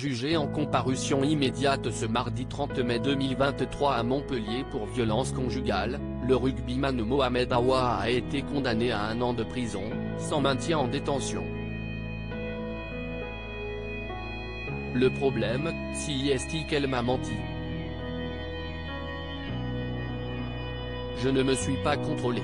Jugé en comparution immédiate ce mardi 30 mai 2023 à Montpellier pour violence conjugale, le rugbyman Mohamed Awa a été condamné à 1 an de prison, sans maintien en détention. Le problème, si est-il qu'elle m'a menti. Je ne me suis pas contrôlé.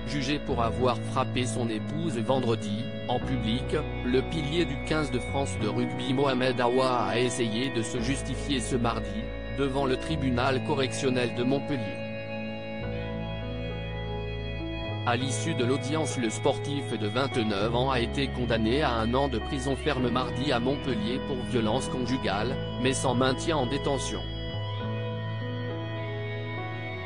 Jugé pour avoir frappé son épouse vendredi, en public, le pilier du 15 de France de rugby Mohamed Awa a essayé de se justifier ce mardi, devant le tribunal correctionnel de Montpellier. À l'issue de l'audience, le sportif de 29 ans a été condamné à 1 an de prison ferme mardi à Montpellier pour violence conjugale, mais sans maintien en détention.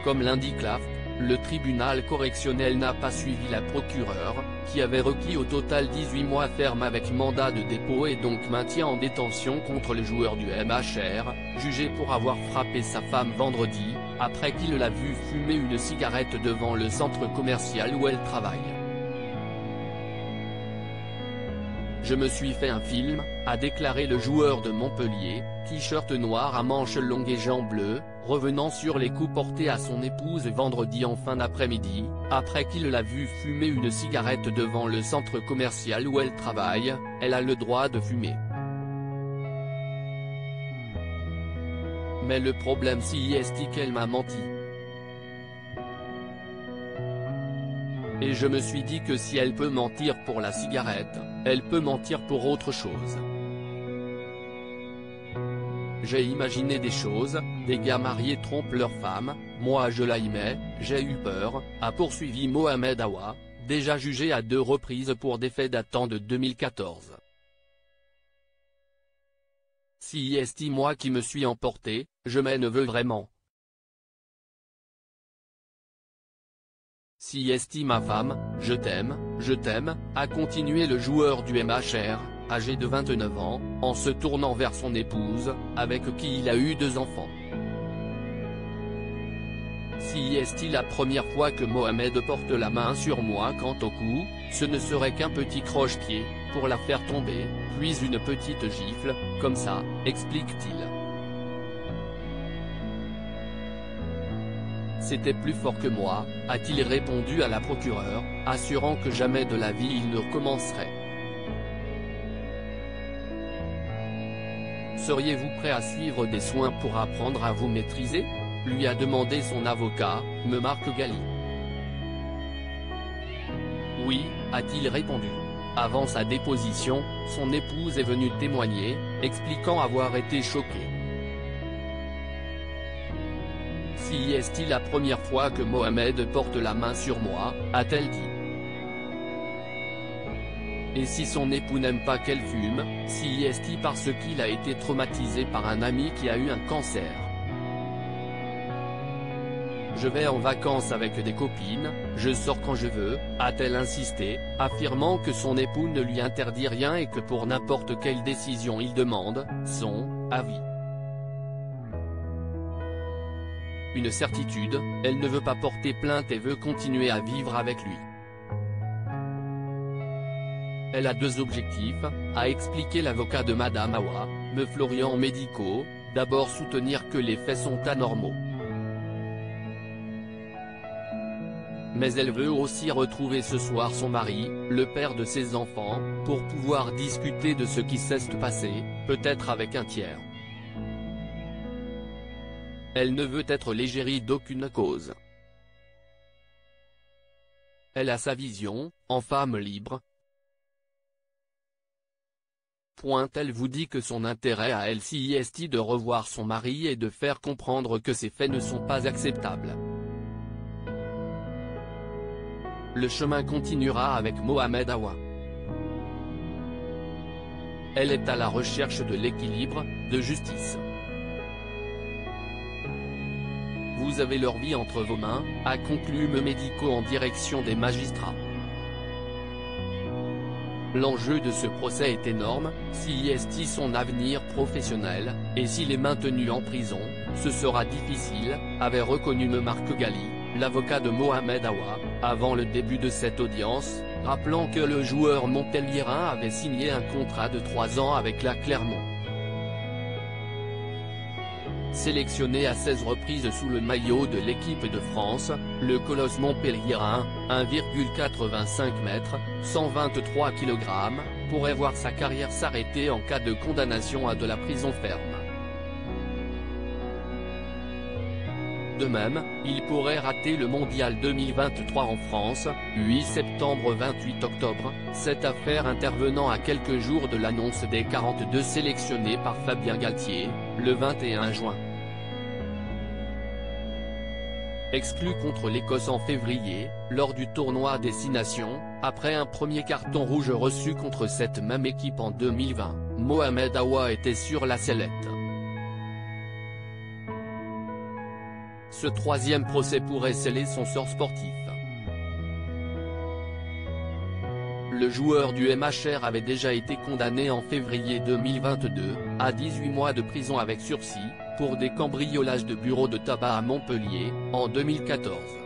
Comme l'indique l'AFP, le tribunal correctionnel n'a pas suivi la procureure, qui avait requis au total 18 mois ferme avec mandat de dépôt et donc maintien en détention contre le joueur du MHR, jugé pour avoir frappé sa femme vendredi, après qu'il l'a vue fumer une cigarette devant le centre commercial où elle travaille. Je me suis fait un film, a déclaré le joueur de Montpellier, t-shirt noir à manches longues et jambes bleues, revenant sur les coups portés à son épouse vendredi en fin d'après-midi, après qu'il l'a vue fumer une cigarette devant le centre commercial où elle travaille. Elle a le droit de fumer. Mais le problème si est qu'elle m'a menti. Et je me suis dit que si elle peut mentir pour la cigarette, elle peut mentir pour autre chose. J'ai imaginé des choses, des gars mariés trompent leur femme, moi je l'aimais, j'ai eu peur, a poursuivi Mohamed Awa, déjà jugé à 2 reprises pour des faits datant de 2014. Si est moi qui me suis emporté, je m'en veux vraiment. Si est ma femme, je t'aime, a continué le joueur du MHR, âgé de 29 ans, en se tournant vers son épouse, avec qui il a eu 2 enfants. Si est la première fois que Mohamed porte la main sur moi quant au cou, ce ne serait qu'un petit croche-pied, pour la faire tomber, puis une petite gifle, comme ça, explique-t-il. C'était plus fort que moi, a-t-il répondu à la procureure, assurant que jamais de la vie il ne recommencerait. Seriez-vous prêt à suivre des soins pour apprendre à vous maîtriser ? Lui a demandé son avocat, M. Marc Galli. Oui, a-t-il répondu. Avant sa déposition, son épouse est venue témoigner, expliquant avoir été choquée. Si est-il la première fois que Mohamed porte la main sur moi, a-t-elle dit. Et si son époux n'aime pas qu'elle fume, si est-il parce qu'il a été traumatisé par un ami qui a eu un cancer. Je vais en vacances avec des copines, je sors quand je veux, a-t-elle insisté, affirmant que son époux ne lui interdit rien et que pour n'importe quelle décision il demande son avis. Une certitude, elle ne veut pas porter plainte et veut continuer à vivre avec lui. Elle a 2 objectifs, a expliqué l'avocat de Madame Awa, M. Florian Médico, d'abord soutenir que les faits sont anormaux. Mais elle veut aussi retrouver ce soir son mari, le père de ses enfants, pour pouvoir discuter de ce qui s'est passé, peut-être avec un tiers. Elle ne veut être l'égérie d'aucune cause. Elle a sa vision, en femme libre. Elle vous dit que son intérêt à elle si est de revoir son mari et de faire comprendre que ces faits ne sont pas acceptables. Le chemin continuera avec Mohamed Awa. Elle est à la recherche de l'équilibre, de justice. Vous avez leur vie entre vos mains, a conclu M. Médico en direction des magistrats. L'enjeu de ce procès est énorme, si est son avenir professionnel, et s'il est maintenu en prison, ce sera difficile, avait reconnu M. Marc Galli, l'avocat de Mohamed Awa, avant le début de cette audience, rappelant que le joueur montpelliérain avait signé un contrat de 3 ans avec la Clermont. Sélectionné à 16 reprises sous le maillot de l'équipe de France, le colosse montpelliérain, 1,85 m, 123 kg, pourrait voir sa carrière s'arrêter en cas de condamnation à de la prison ferme. De même, il pourrait rater le Mondial 2023 en France, 8 septembre-28 octobre, cette affaire intervenant à quelques jours de l'annonce des 42 sélectionnés par Fabien Galtier, le 21 juin. Exclu contre l'Écosse en février, lors du tournoi des 6 Nations, après un premier carton rouge reçu contre cette même équipe en 2020, Mohamed Awa était sur la sellette. Ce troisième procès pourrait sceller son sort sportif. Le joueur du MHR avait déjà été condamné en février 2022, à 18 mois de prison avec sursis, pour des cambriolages de bureaux de tabac à Montpellier, en 2014.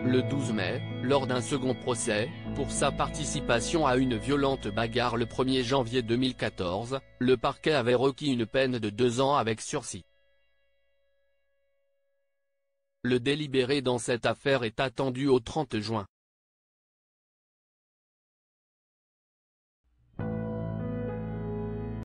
Le 12 mai, lors d'un second procès, pour sa participation à une violente bagarre le 1er janvier 2014, le parquet avait requis une peine de 2 ans avec sursis. Le délibéré dans cette affaire est attendu au 30 juin.